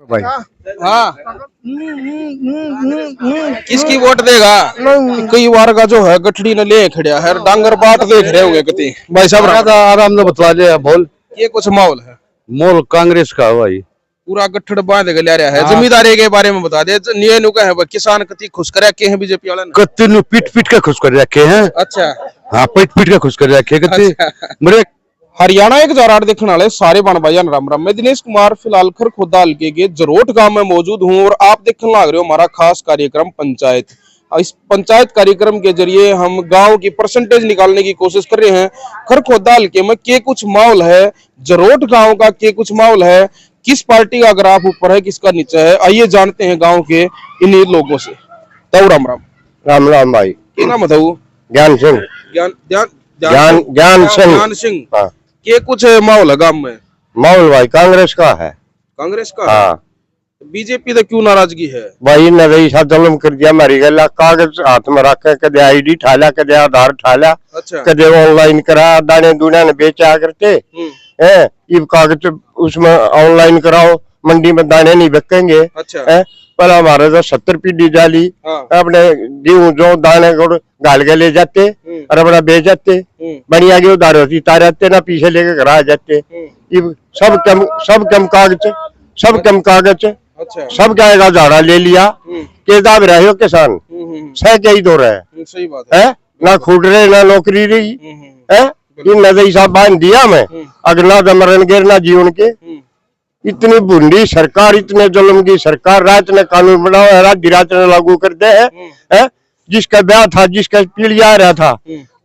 भाई हाँ किसकी वोट देगा? कई बार का जो है गठड़ी ने ले खड़िया है, डांगर बाट देख रहे होगे कति भाई साहब। आराम से बतला दे बोल। ये कुछ माहौल है, मोल कांग्रेस का भाई पूरा गठड़ बांध के ले रहा है। जिम्मेदारी के बारे में बता दे। ये नु का है किसान कति खुश कर रखे हैं बीजेपी वाले ने, कत्ती नु पीट पीट के खुश कर रखे हैं। अच्छा हाँ पीट पीट के खुश कर रखे कत्ती मेरे हरियाणा 1008 देखने वाले सारे बन भाई राम राम। मैं दिनेश कुमार फिलहाल खरखोदा हल्के के जरोट गांव में मौजूद हूं और आप देखने लग रहे हो हमारा खास कार्यक्रम पंचायत। इस पंचायत कार्यक्रम के जरिए हम गांव की परसेंटेज निकालने की कोशिश कर रहे हैं। खरखोदा हल्के में के कुछ माहौल है, जरोट गांव का के कुछ माहौल है, किस पार्टी का ग्राफ ऊपर है किसका नीचे है, आइए जानते हैं गाँव के इन्हीं लोगों से। तब राम राम। राम राम भाई। क्या नाम बताऊ? ज्ञान सिंह। ज्ञान सिंह। हाँ। के कुछ माहौल है गांव में? माहौल भाई कांग्रेस का है। कांग्रेस का? हाँ। बीजेपी तो क्यों नाराजगी है भाई? नजरी सा जुल्म कर दिया मारी गला, कागज हाथ में रख के कदे आईडी ठाला कदे आधार ठाला। अच्छा। कदे ऑनलाइन करा, दाने दूने ने बेचा करते है। ये कागज उसमें ऑनलाइन कराओ, मंडी में दाने नहीं बिकेंगे। अच्छा है। पर हमारे तो 70 पीढ़ी जाली। हाँ। अपने गेहूं जो दाने गाल के ले जाते और अपना बेच जाते, बढ़िया गेहूं दार होती तारते ना पीछे लेके घर आ जाते। ये सब कम कागज अच्छा। सब क्या झाड़ा ले लिया के दाब रहे हो किसान सह क्या ही दो रहे। सही बात है। ना खुद रहे ना नौकरी रही है। नजर साहब बांध दिया मैं अगला दमरन गिर ना जीवन के। इतनी बुंदी सरकार, इतने जुल्म की सरकार, रात ने कानून बनाओ है, रात रात ने लागू करते हैं। जिसका ब्याह था, जिसका पीढ़िया आ रहा था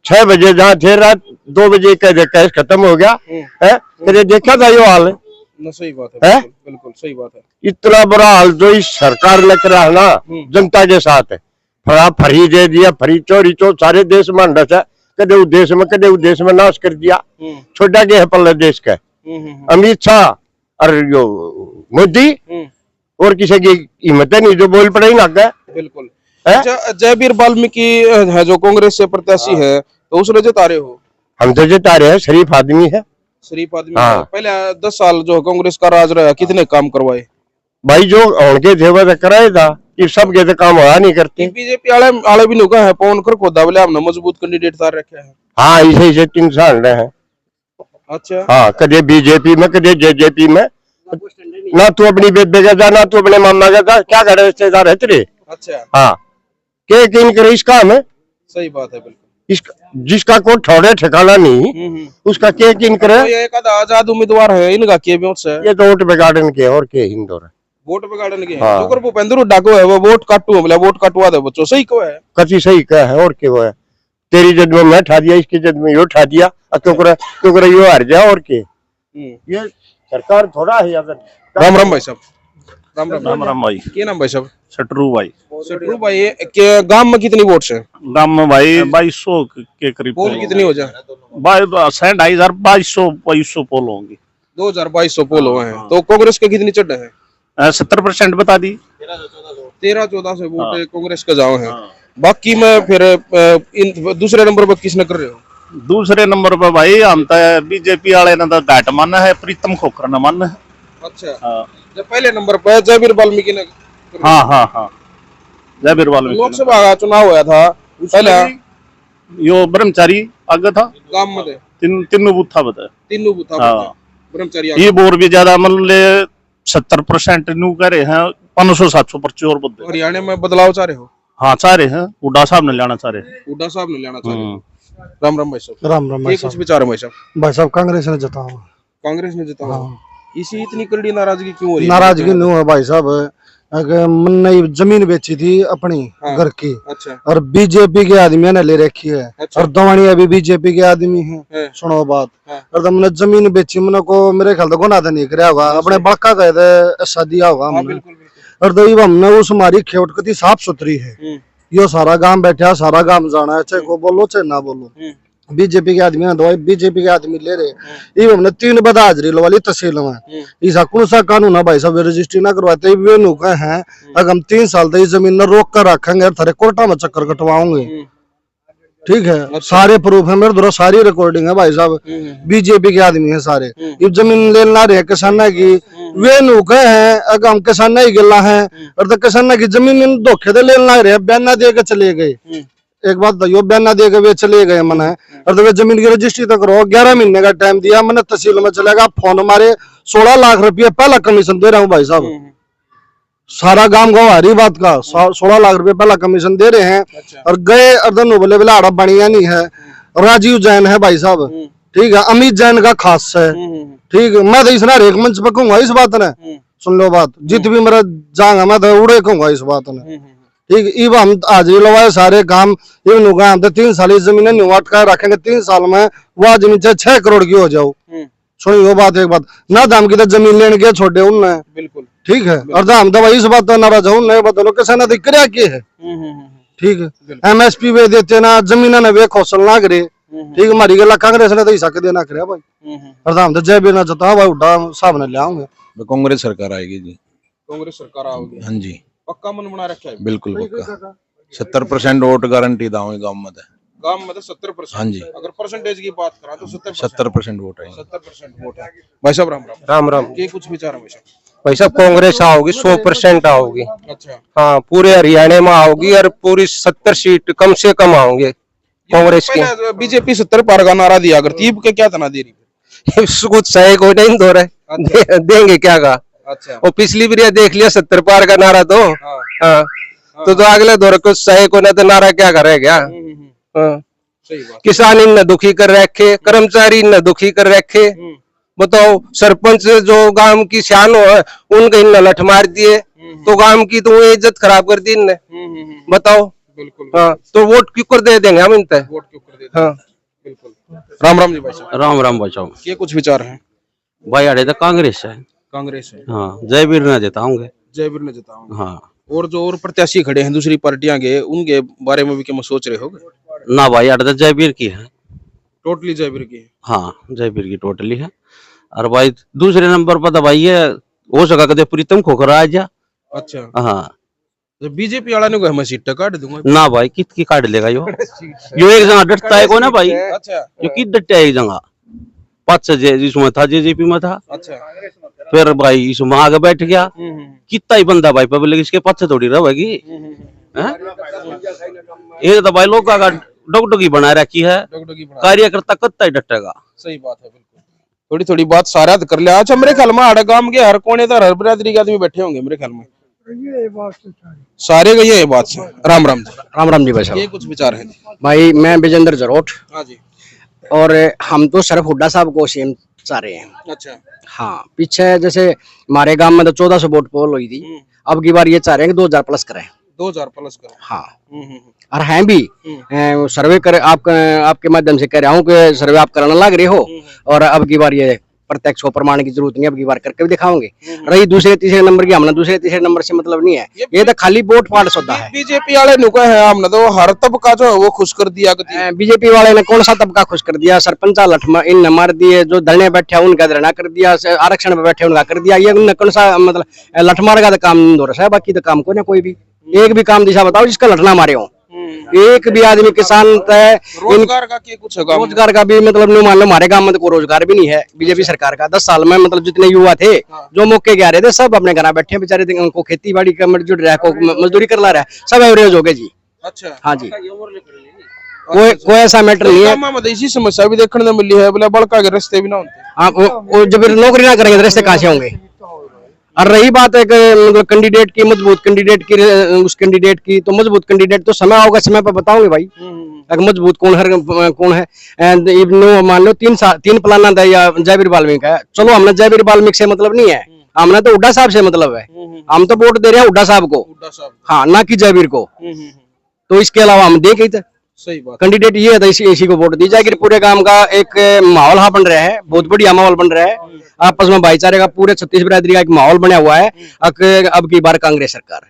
6 बजे जहाँ थे, रात 2 बजे कैस खत्म हो गया है। कदे देखा था यो हाल? सही बात है, बिल्कुल सही बात है। इतना बुरा हाल जो इस सरकार ने करा है ना जनता के साथ है। फरी दे दिया, फरी चोरी चो सारे देश में अंडा है। कदे उस देश में नाश कर दिया। छोटा के है पल्ले देश का अमित शाह और जो मोदी और किसी की हिम्मत नहीं जो बोल पड़े ना। बिल्कुल। जयवीर वाल्मीकि है जो कांग्रेस से प्रत्याशी है, तो उसने जिता रहे हो? हम तो जिता रहे हैं, शरीफ आदमी है। शरीफ आदमी। हाँ। पहले 10 साल जो कांग्रेस का राज रहा, कितने काम करवाए भाई? जो उनके थे वो कराया था, ये सब के काम हुआ नहीं करते। बीजेपी वाले भी नुका है, पवन खरखोदा बोले हमने मजबूत कैंडिडेट तार रखे हैं। हाँ ऐसे 3 साल रहे हैं। अच्छा। हाँ कदे बीजेपी में कदे जेजेपी में, ना तू अपनी बेबे का जा ना तू अपने मामा का जा, क्या करे रिश्तेदार है तेरे। अच्छा। हाँ के किन करे इस काम है। सही बात है, बिल्कुल। जिसका कोई ठौड़े ठिकाना नहीं उसका के किन करे। एक आजाद उम्मीदवार है इनका के से। ये तो वोट बिगाड़न के और के हिंदोर है। वोट बिगाड़न के। हाँ। तो भूपेंद्र हुड्डा को है वो वोट काटू बोला, वोट काटवा दे बच्चों। सही को है, कच्ची सही का है और के वो है। तेरी जद में मैं ठा दिया, इसकी जद में यो ठा दिया, तो यो हार जा और के। ये सरकार थोड़ा है। राम राम भाई साहब। राम राम। राम राम भाई। क्या नाम भाई साहब? सटरू भाई। सटरू भाई के गांव में कितनी वोट है? गांव में भाई 2200 के करीब। पोल कितनी हो जाए? 2200 पोल होंगी। 2200 पोल हुए हैं। तो कांग्रेस के कितनी चढ़ है? 70% बता दी। 13-14 से वोट कांग्रेस का जाओ है। बाकी में फिर दूसरे नंबर पर किसने कर रहे हो? दूसरे नंबर पर भाई हम तो बीजेपी वाले ने तो घाट माना है, प्रीतम खोखर ने माना है। अच्छा। हाँ। जब पहले नंबर पर जयवीर वाल्मीकि ने। हाँ जयवीर वाल्मीकि। लोकसभा का चुनाव हुआ था पहले, यो ब्रह्मचारी आगे था गांव में। तीनों बूथ था बता। तीनों बूथ था ब्रह्मचारी। ये बोर भी ज्यादा मतलब 70% न्यू कह रहे हैं, 500-700 पर्चे और बदले। हरियाणा में बदलाव चाह रहे हो? हाँ चाह रहे हैं, हुड्डा साहब ने लाना चाह रहे। हुड्डा साहब ने लाना चाह रहे। राम राम भाई साहब। राम राम भाई साहब। कुछ विचार है भाई साहब? भाई साहब कांग्रेस ने जिता। कांग्रेस ने जिता। इसी इतनी कड़ी नाराजगी क्यों हो रही है? नाराजगी नहीं है भाई साहब, मैंने जमीन बेची थी अपनी घर की। अच्छा। और बीजेपी के आदमी ने ले रखी है। अच्छा। और दवानिया भी बीजेपी के आदमी है। सुनो बात। और हमने जमीन बेची, मैंने को मेरे ख्याल गुना तो नहीं कराया होगा, अपने बड़का गए थे ऐसा दिया होगा हमने। और दो हमने उस हमारी खेवट कती साफ सुथरी है। यो सारा गांव बैठा, सारा गांव जाना है, चाहे को बोलो चाहे ना बोलो। बीजेपी के आदमी दवाई बीजेपी के आदमी ले रहे। ये हमने 3 बदा हाजरी वाली तहसील में ऐसा कौन सा कानून है भाई साहब? रजिस्ट्री ना करवाते वे नुका है। अगर हम 3 साल तक जमीन न रोक कर रखेंगे, थारे कोर्टा में चक्कर कटवाओगे। ठीक है, सारे प्रूफ है मेरे द्वारा, सारी रिकॉर्डिंग है भाई साहब। बीजेपी के आदमी है सारे। ये जमीन लेना रहे किसान की वे नुके हैं अगर हम किसान ही गिला है और तो किसान की जमीन धोखे दे लेना रहे बयाना दे के चले गए। एक बात बताइयो बयाना दे के वे चले गए मन है और तो वे जमीन की रजिस्ट्री तक करो 11 महीने का टाइम दिया मैंने तहसील में चलेगा फोन मारे 16 लाख रुपये पहला कमीशन दे रहा हूँ भाई साहब। सारा गांव गवारी बात का 16 लाख रुपए पहला कमीशन दे रहे हैं और गए अर्धन बोले बोला आड़ा बढ़िया नहीं है। राजीव जैन है भाई साहब, ठीक है, अमित जैन का खास है, ठीक है। मैं तो इस एक मंच पे कहूंगा इस बात ने, सुन लो बात, जित भी मेरा जांग मैं तो उड़े कहूंगा इस बात ने, ठीक है। इब हम हाजिरी लगवाए सारे काम हम तो 3 साल जमीन नहीं का रखेंगे, 3 साल में वह जमीन चाहे 6 करोड़ की हो जाओ। सुनिए वो बात एक बात ना दाम की तो जमीन लेने के छोटे उनने बिल्कुल, ठीक है। और दाम दवाई इस बात नाराज हूं नहीं बता किसान दिक्कत क्या है, ठीक है। MSP वे देते ना जमीन ने वे कौशल ना करे, ठीक है। हमारी गला कांग्रेस ने तो हिस्सा के देना करे भाई, और दाम तो जय भी ना चाहता भाई उड़ा साहब ने ले आऊंगे। कांग्रेस सरकार आएगी जी, कांग्रेस सरकार आओगी। हाँ जी, पक्का मन बना रखा है, बिल्कुल पक्का। 70% वोट गारंटी दाऊंगे गांव में, गांव में तो 70%। हाँ जी, अगर परसेंटेज की बात करा तो 70% वोट है। 70% वोट है। भाई साहब राम राम। राम राम। ये कुछ विचार है भाई साहब? भाई साहब कांग्रेस आओगी 100% आओगी। अच्छा, हाँ पूरे हरियाणा में आओगी और पूरी 70 सीट कम से कम आओगे कांग्रेस की। बीजेपी 70 पार का नारा दिया करती है, क्या तना दे रही कुछ सही को नहीं दो रहे, देंगे क्या का। अच्छा, वो पिछली भी देख लिया 70 पार का नारा तो हाँ तो अगले दौर को सही को ना तो नारा क्या करेगा। सही बात। किसान इन दुखी कर रखे, कर्मचारी इन दुखी कर रखे। बताओ सरपंच जो गांव की सियान हो उनके इन लठ मार दिए तो गांव की तो इज्जत खराब कर दी इनने। बताओ बिल्कुल। हाँ तो वोट क्यों कर दे देंगे हम इनते, वोट क्यों कर देते? हाँ बिल्कुल। राम राम जी भाई साहब। राम राम बचाओ। ये कुछ विचार हैं भाई अड़े तो कांग्रेस है। कांग्रेस है, हाँ जयवीर ने जिताओगे। जयवीर ने जिताऊंगा। हाँ और जो और प्रत्याशी खड़े हैं दूसरी पार्टियां के, उनके बारे में भी क्या सोच रहे हो? ना भाई अड़े तो जयवीर की है, टोटली जयवीर की है। हाँ जयवीर की टोटली है। और भाई दूसरे नंबर पर तो भाई ये हो सका कदे प्रीतम खोखरा आ जा। अच्छा, हाँ तो बीजेपी वाला ने मैं सीट काट दूंगा ना भाई कित की काट लेगा यो एक जगह डटता है को ना भाई। अच्छा, यो कित डटता है एक जगह 5 जिसमें था जेजेपी में था, अच्छा, फिर भाई इसमें आगे बैठ गया। कितना ही बंदा भाई पब्लिक इसके पीछे थोड़ी रहेगी। ये तो भाई लोग का डगडगी बना रखी है, कार्यकर्ता कत्ता ही डटेगा। सही बात है, बिल्कुल। थोड़ी थोड़ी बात सारा कर लिया। अच्छा, मेरे ख्याल में हर गांव के हर कोने हर बिरादरी के आदमी बैठे होंगे मेरे ख्याल में, सारे गई है ये बात से। राम राम जी। राम राम जी भाई साहब। ये कुछ विचार है भाई मैं विजेंद्र जरोट, हाँ जी। और हम तो सिर्फ हुड्डा साहब को सीएम चाह रहे हैं। अच्छा, हाँ पीछे जैसे हमारे गांव में तो 1400 वोट पोल हुई थी, अब की बार ये चाह रहे हैं कि 2000 प्लस करें। 2000 प्लस करें, हाँ। और हैं भी सर्वे कर आपके माध्यम से कह रहा हूँ कि सर्वे आप कराना लग रहे हो, और अब की बार ये प्रत्यक्ष हो प्रमाण की जरूरत नहीं, अब की बार करके भी दिखाओगे। रही दूसरे तीसरे नंबर की, हमने दूसरे तीसरे नंबर से मतलब नहीं है, ये तो खाली वोट पाड़ सौदा है। बीजेपी वाले नुका है हमने तो हर तबका जो है वो खुश कर दिया। बीजेपी वाले ने कौन सा तबका खुश कर दिया? सरपंच लठ इन मार दिए, जो धरने बैठे उनका धरना कर दिया, आरक्षण पे बैठे उनका कर दिया। ये उनने कौन सा मतलब लठमार का तो काम नहीं हो रहा है, बाकी तो काम को ना कोई भी एक भी काम दिशा बताओ जिसका लठना मारे हो। एक भी आदमी किसान रोजगार का क्या कुछ है? रोजगार का भी मतलब नहीं, मान लो हमारे गांव में तो कोई रोजगार भी नहीं है बीजेपी सरकार का। 10 साल में मतलब जितने युवा थे जो मौके के आ रहे थे सब अपने घर बैठे बेचारे, उनको खेती बाड़ी का जुड़ रहा है, को मजदूरी कर ला रहा है, सब एवरेज हो गए जी। अच्छा, हाँ जी, कोई ऐसा मैटर नहीं है। इसी समस्या भी देखने को मिली है, बोले बड़का के रास्ते भी ना होते। हाँ वो जब नौकरी ना करेंगे तो रास्ते कहाँ से होंगे? और रही बात है मतलब कैंडिडेट की, मजबूत कैंडिडेट की, उस कैंडिडेट की तो मजबूत कैंडिडेट तो समय होगा, समय पर बताओगे भाई अगर मजबूत कौन है। मान लो 3 प्लान था या जयवीर वाल्मीकि है, चलो हमने जयवीर वाल्मीकि से मतलब नहीं है, हमने तो हुड्डा साहब से मतलब है। हम तो वोट दे रहे हैं हुड्डा साहब को, हाँ, ना कि जयवीर को। तो इसके अलावा हम देखे थे सही बात कैंडिडेट ये है, इसी को वोट दी जाएगी। पूरे गांव का एक माहौल हाँ बन रहा है, बहुत बढ़िया माहौल बन रहा है, आपस में भाईचारे का पूरे 36 बिरादरी का एक माहौल बना हुआ है। अब की बार कांग्रेस सरकार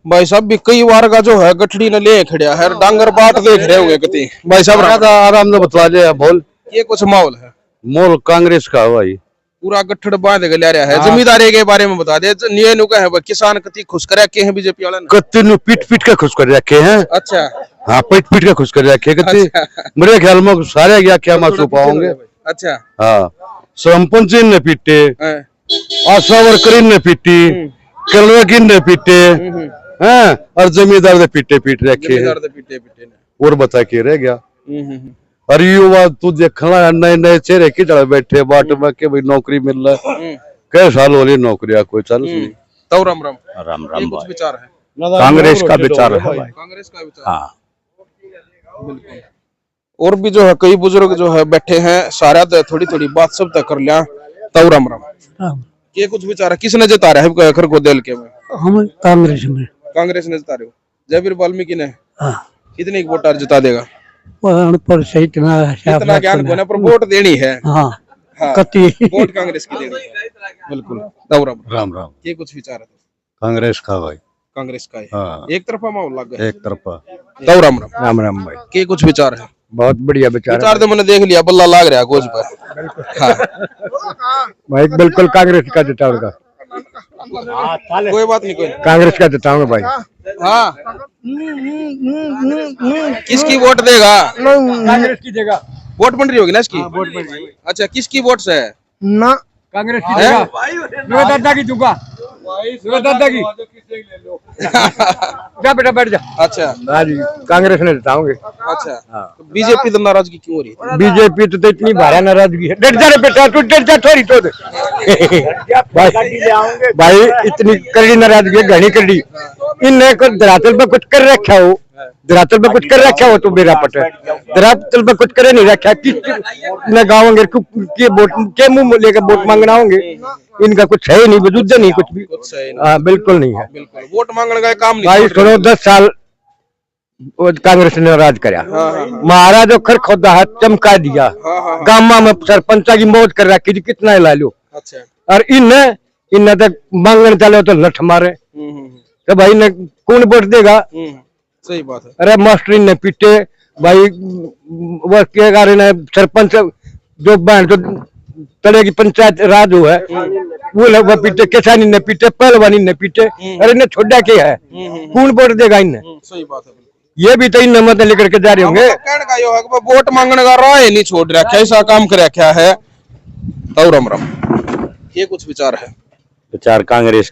भाई साहब भी कई बार का जो है गठड़ी ने ले खड़ा है, डांगर बाट देख रहे होंगे कति भाई साहब आराम से बतला दे बोल। ये कुछ माहौल है, मोल कांग्रेस का भाई पूरा गठड़ बांध के ले रहा है। जमींदारी के बारे में बता दे, नियनु का है किसान कति खुश कर रखे हैं बीजेपी वाले ने, कत्ती पीट पीट के खुश कर रखे हैं। अच्छा, हाँ पीट पीट के खुश कर रखे कत्ती, मेरे ख्याल में सारे क्या क्या मासूम पाओगे। अच्छा, हाँ सरपंच ने पीटे, हैं, आशा वर्कर ने पीटी, कलवा ने पीटे, हैं, और जमींदार ने पीटे पीट रखे हैं। जमींदार दे पीटे पीटे ने। और बता के रह गया। हम्म। अरे युवा तू देखना नए नए चेहरे की तरह बैठे बाट में के भाई नौकरी मिल रहा है। कई साल हो रही नौकरियां कोई चल नहीं। तो राम राम राम ये राम कुछ भाई। विचार है कांग्रेस का विचार है भाई। कांग्रेस का विचार। हाँ बिल्कुल। और भी जो है कई बुजुर्ग जो है बैठे हैं, सारा थोड़ी थोड़ी बात सब तक कर लिया। तो राम राम ये कुछ विचार है, किसने जिता रहा है खरगोदा हल्के में? हम कांग्रेस में। कांग्रेस ने जिता रहे हो? जयवीर वाल्मीकि ने? हाँ। कितने की वोट जिता देगा? पर से इतना इतना ज्ञान को ना, पर वोट देनी है। हाँ हाँ, कति वोट कांग्रेस की देनी है। बिल्कुल। तो राम राम राम। ये कुछ विचार है कांग्रेस का भाई। कांग्रेस का है। हाँ। एक तरफा माहौल लग गया। एक तरफा। तो राम राम राम राम भाई। के कुछ विचार है? बहुत बढ़िया विचार विचार तो मैंने देख लिया, बल्ला लाग रहा है गोज पर। हाँ। भाई, बिल्कुल कांग्रेस का जिताऊंगा। कोई बात नहीं, कोई कांग्रेस का जिताऊंगा भाई। हाँ। किसकी वोट देगा? कांग्रेस की जगह वोट बन रही होगी ना इसकी? अच्छा, किसकी वोट से है? ना कांग्रेस की है? मेरे दादा की दूंगा, मेरे दादा की। जा बेटा बैठ जा। अच्छा हाँ जी, कांग्रेस ने जिताऊंगे। अच्छा। तो बीजेपी तो नाराजगी क्यों हो रही है? बीजेपी तो इतनी भारी नाराजगी है। डर जा रे बेटा, तू डर जा थोड़ी तो भाई इतनी कड़ी नाराजगी है, घनी कड़ी। इनने धरातल पे कुछ कर रखा हो, धरातल पे कुछ कर रखा हो तो मेरा पट धरातल पे कुछ करे नहीं रखा। किस न गाँव के वोट के मुंह लेकर वोट मांगना होंगे, इनका कुछ है नहीं, वजूद नहीं कुछ भी। हाँ बिल्कुल नहीं है। बिल्कुल वोट मांगने का काम नहीं। भाई सुनो, 10 साल कांग्रेस ने राज कराया। महाराज खर खोदा हाथ चमका दिया, गामा में सरपंचा की मौत कर रखी थी, कितना हिला लो। अच्छा। और इन तक मांगने चले तो लठ मारे तो भाई ने कौन वोट देगा? सही बात है। अरे मास्टर ने पीटे भाई, वो के कारण सरपंच जो बहन जो तरह की पंचायत राज हुआ है वो पीटे, किसानी ने पीटे, पहलवानी ने पीटे। अरे इन्हें छोड़ा क्या है? कौन वोट देगा इन्हें? सही बात है। ये भी तो इन मत लेकर के जा रहे होंगे। कहने का यो है कि वोट मांगने का राह नहीं छोड़ रखा, ऐसा काम कर रखा है। तो राम राम ये कुछ विचार है? विचार कांग्रेस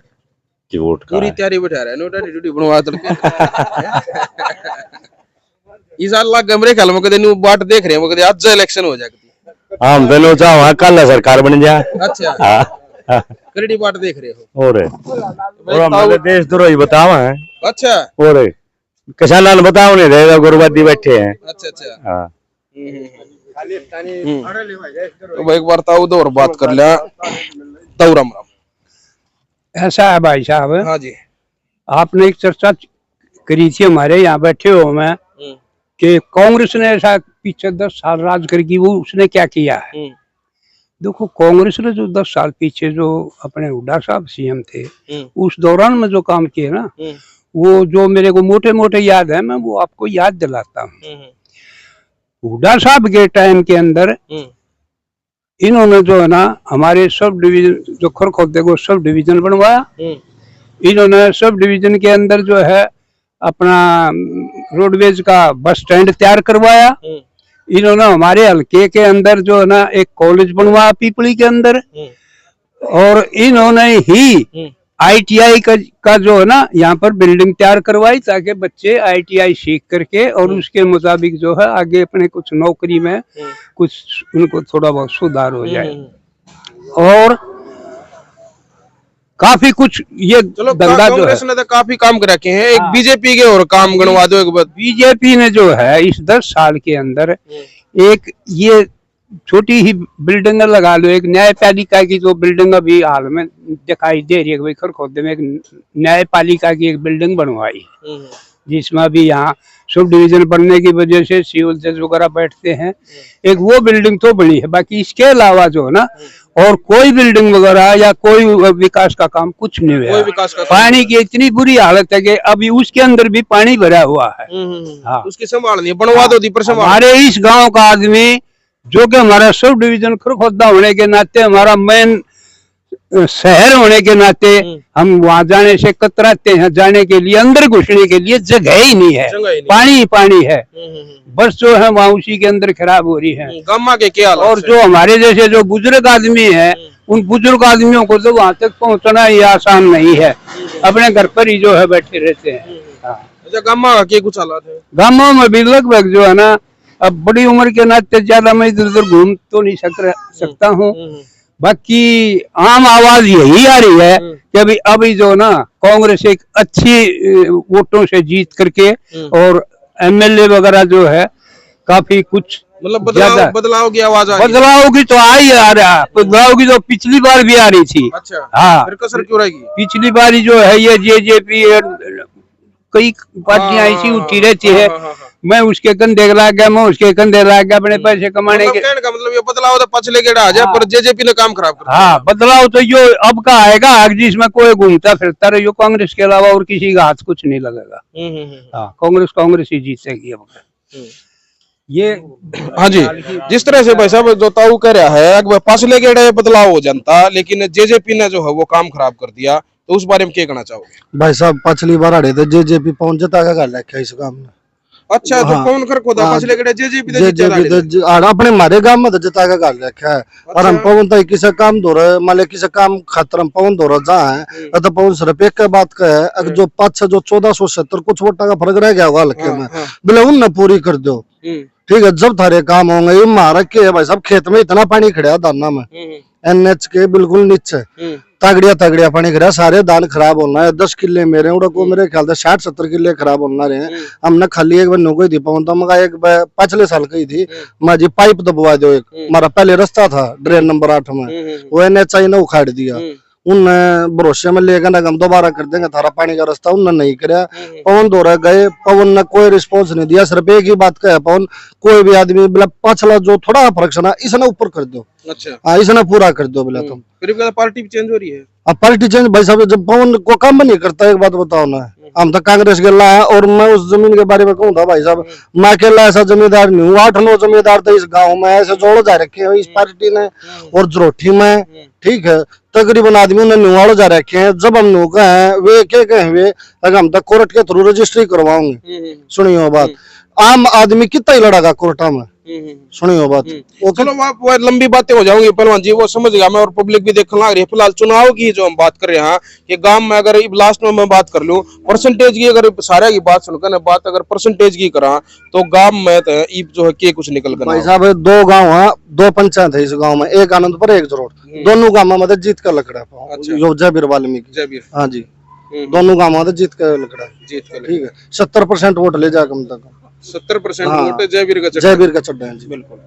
की वोट का पूरी है। तैयारी बैठा रहा है, नोटा ड्यूटी बनवा तड़के। इस साल लाग गमरे ख्याल में कदे न्यू बाट देख रहे हैं, कदे आज इलेक्शन हो जाएगी। हम दोनों चाह कल सरकार बन जाए। अच्छा। हाँ करेडी बाट देख रहे हो? और हमारे देश द्रोही बतावा है। अच्छा। और किसाना बताओ नहीं रहेगा, गुरुवादी बैठे हैं। अच्छा अच्छा। हाँ तो एक बार ताऊ दो और बात कर लिया। ताऊ राम राम। ऐसा है भाई साहब, हाँ जी। आपने एक चर्चा करी थी हमारे यहाँ बैठे हो मैं कि कांग्रेस ने ऐसा पीछे 10 साल राज करके वो उसने क्या किया है। देखो कांग्रेस ने जो 10 साल पीछे जो अपने हुड्डा साहब सीएम थे उस दौरान में जो काम किए ना, वो जो मेरे को मोटे मोटे याद है, मैं वो आपको याद दिलाता हूँ। हुड्डा साहब के टाइम के अंदर इन्होंने जो है ना हमारे सब डिवीजन जो खरखोदे को सब डिवीजन बनवाया। इन्होंने सब डिवीजन के अंदर जो है अपना रोडवेज का बस स्टैंड तैयार करवाया। इन्होंने हमारे हल्के के अंदर जो है ना एक कॉलेज बनवाया पीपली के अंदर। और इन्होंने ही आईटीआई का जो है ना यहाँ पर बिल्डिंग तैयार करवाई ताकि बच्चे आईटीआई सीख करके और उसके मुताबिक जो है आगे अपने कुछ नौकरी में कुछ उनको थोड़ा बहुत सुधार हो जाए। और काफी कुछ ये चलो धंधा जो है कांग्रेस ने तो काफी काम कर रखे हैं, एक बीजेपी के और काम गणवा दो एक बात। बीजेपी ने जो है इस 10 साल के अंदर एक ये छोटी ही बिल्डिंग लगा लो, एक न्यायपालिका की जो बिल्डिंग अभी हाल में दिखाई दे रही है भाई खरखोदे में, एक न्यायपालिका की एक बिल्डिंग बनवाई जिसमें अभी यहाँ सब डिवीजन बनने की वजह से सिविल जज वगैरह बैठते हैं। एक वो बिल्डिंग तो बनी है, बाकी इसके अलावा जो है ना और कोई बिल्डिंग वगैरह या कोई विकास का काम कुछ नहीं हुआ। विकास का पानी की इतनी बुरी हालत है कि अभी उसके अंदर भी पानी भरा हुआ है। हाँ। उसकी संभाल नहीं, बनवा दो दी पर संभाल। हमारे इस गांव का आदमी जो कि हमारा सब डिवीजन खरखोदा होने के नाते हमारा मेन शहर होने के नाते हम वहां जाने से कतराते हैं, जाने के लिए, अंदर घुसने के लिए जगह ही नहीं है, जगह ही नहीं। पानी ही पानी है। बस जो है वहाँ उसी के अंदर खराब हो रही है। गामा के क्या हालात और है? जो हमारे जैसे जो बुजुर्ग आदमी है, उन बुजुर्ग आदमियों को तो वहां तक पहुंचना ही आसान नहीं है, अपने घर पर ही जो है बैठे रहते हैं। हाँ। अच्छा, गामा का क्या कुछ हालात है? गांवों में भी लगभग जो है ना, अब बड़ी उम्र के नाते ज्यादा मैं इधर उधर घूम तो नहीं सकता हूँ। बाकी आम आवाज यही आ रही है कि अभी जो ना कांग्रेस एक अच्छी वोटों से जीत करके और एमएलए वगैरह जो है काफी कुछ मतलब बदलाव की आवाज आ रही है। बदलाव की तो आ रहा, बदलाव की तो पिछली बार भी आ रही थी। अच्छा, हाँ, फिर कसर क्यों रहेगी? पिछली बार जो है ये जेजेपी कई पार्टियां ऐसी उठी रहती है। मैं उसके कंधे ला गया, मैं उसके कंधे ला गया अपने पैसे कमाने के। कहने का मतलब ये बदलाव तो पछले गेड़ा आ जाए, पर जेजेपी ने काम खराब कर दिया। हाँ, बदलाव तो यो अब का आएगा, जिसमें कोई घूमता फिरता रहे, कांग्रेस के अलावा और किसी का हाथ कुछ नहीं लगेगा। हाँ, कांग्रेस ही जीतेगी अब। ये हाँ जी, जिस तरह से भाई साहब जो ताऊ कह रहा है अगर पछले गेड़ा बदलाव हो जाता, लेकिन जेजेपी ने जो है वो काम खराब कर दिया, तो उस बारे में क्या कहना चाहोगे? भाई साहब पिछली बार हड़े थे जेजेपी पहुंच जाता का गल है इस काम में। अच्छा, तो कौन कर खोदा पछले गेड़ा जेजेपी दे जेजेपी अपने मारे गांव में जता का गल रखा है। और हम पवन तो किसी काम दो रहे, मान ले किसी काम खातर हम पवन दो रहा जहाँ है तो पवन सिर्फ एक के बात का है, अगर जो 500 जो 1470 कुछ वोटा का फर्क रह गया होगा हल्के में, बोले उन पूरी कर दो। ठीक है, जब थारे काम होंगे। ये मारा के है भाई साहब, खेत में इतना पानी खड़ा दाना में, एनएच के बिल्कुल नीचे तगड़िया पानी खड़ा, सारे दान खराब होना है। 10 किले मेरे उड़ा को मेरे ख्याल से 60-70 किले खराब होना रहे। हमने खाली एक बार नुको थी पवन तो मगा एक पिछले साल की थी, मैं जी पाइप दबवा दो। एक हमारा पहले रास्ता था ड्रेन नंबर 8 में, वो एनएचआई ने उखाड़ दिया। उन भरोसे में लेकर ना हम दोबारा कर देंगे थारा पानी का रास्ता, उन्होंने नहीं कराया। पवन दौरा गए, पवन ने कोई रिस्पॉन्स नहीं दिया। सिर्फ एक ही बात कहा पवन, कोई भी आदमी बोला पाछला जो थोड़ा फर्क ना इसने ऊपर कर दो। अच्छा, हाँ, इसने पूरा कर दो बोला तुम। फिर पार्टी भी चेंज हो रही है। अब पार्टी चेंज भाई साहब, जब पवन को काम नहीं करता, एक बात बताओ ना, हम तो कांग्रेस के ला है। और मैं उस जमीन के बारे में कहूँ था भाई साहब, मैं अकेला ऐसा जमींदार नहीं हूँ, 8-9 जमींदार तो इस गांव में ऐसे जोड़ जा रखे हैं इस पार्टी ने और जरोठी में। ठीक है, तकरीबन आदमियों ने नुआड़ जा रखे हैं। जब हम नुका है वे क्या कहे वे, अगर हम तक कोर्ट के थ्रू रजिस्ट्री करवाओगे, सुनियो बात, आम आदमी कितना ही लड़ागा कोर्टा में, सुनियो बात। चलो वो लंबी बातें हो जाएंगी पहलवान जी, वो समझ गया मैं, और पब्लिक भी देखने लग रही है। फिलहाल चुनाव की जो हम बात कर रहे हैं कि गांव में, अगर लास्ट में मैं बात कर लूं परसेंटेज की, अगर सारे की बात सुनकर ना बात अगर परसेंटेज की करा तो गांव में जो है के कुछ निकल कर भाई साहब 2 गांव है, 2 पंचायत है इस गांव में, एक आनंदपुर एक जरोट, दोनों गांव में मतलब जीत का लकड़ा। अच्छा, जयवीर वाल्मीकि। हाँ जी, दोनों गांव में जीत का लकड़ा, जीत का। ठीक है, 70% वोट ले जा कम तक, 70% वोट जयवीर का चड्डा है जी। बिल्कुल।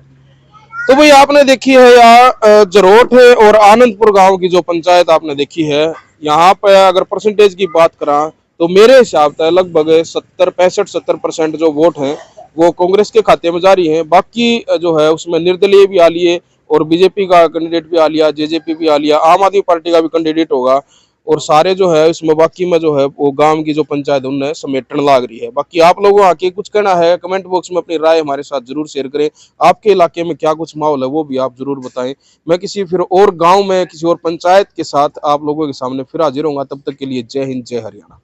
तो भाई आपने देखी है यहाँ जरोट है और आनंदपुर गांव की जो पंचायत आपने देखी है, यहाँ पे अगर परसेंटेज की बात करा तो मेरे हिसाब से लगभग 65-70% जो वोट हैं वो कांग्रेस के खाते में जारी हैं। बाकी जो है उसमें निर्दलीय भी आ लिए और बीजेपी का कैंडिडेट भी आ लिया, जेजेपी भी आ लिया, आम आदमी पार्टी का भी कैंडिडेट होगा, और सारे जो है इसमें बाकी में जो है वो गांव की जो पंचायत उन्हें समेटन लाग रही है। बाकी आप लोगों आके कुछ कहना है कमेंट बॉक्स में अपनी राय हमारे साथ जरूर शेयर करें। आपके इलाके में क्या कुछ माहौल है वो भी आप जरूर बताएं। मैं किसी फिर और गांव में किसी और पंचायत के साथ आप लोगों के सामने फिर हाजिर होऊंगा। तब तक के लिए जय हिंद, जय हरियाणा।